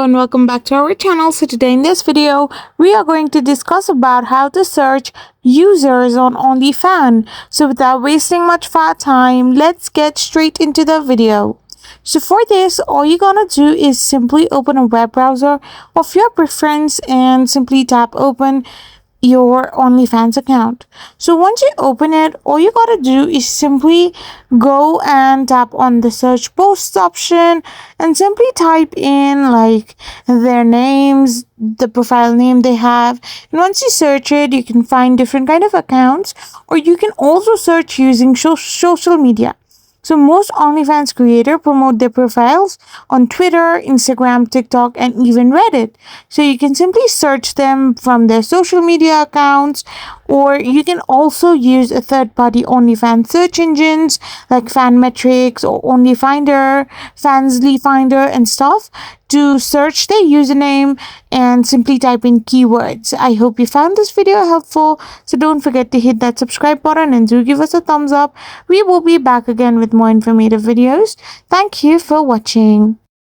and welcome back to our channel. So today in this video we are going to discuss about how to search users on Onlyfans. So without wasting much of our time, let's get straight into the video. So for this, all you're gonna do is simply open a web browser of your preference and simply tap open your OnlyFans account. So once you open it, all you gotta do is simply go and tap on the search posts option and simply type in like their names, the profile name they have, and once you search it, you can find different kind of accounts, or you can also search using social media. So most OnlyFans creators promote their profiles on Twitter, Instagram, TikTok, and even Reddit. So you can simply search them from their social media accounts, or you can also use a third-party OnlyFans search engines like Fanmetrics or OnlyFinder, Fansly Finder, and stuff to search their username and simply type in keywords. I hope you found this video helpful, so don't forget to hit that subscribe button and do give us a thumbs up. We will be back again with more informative videos. Thank you for watching.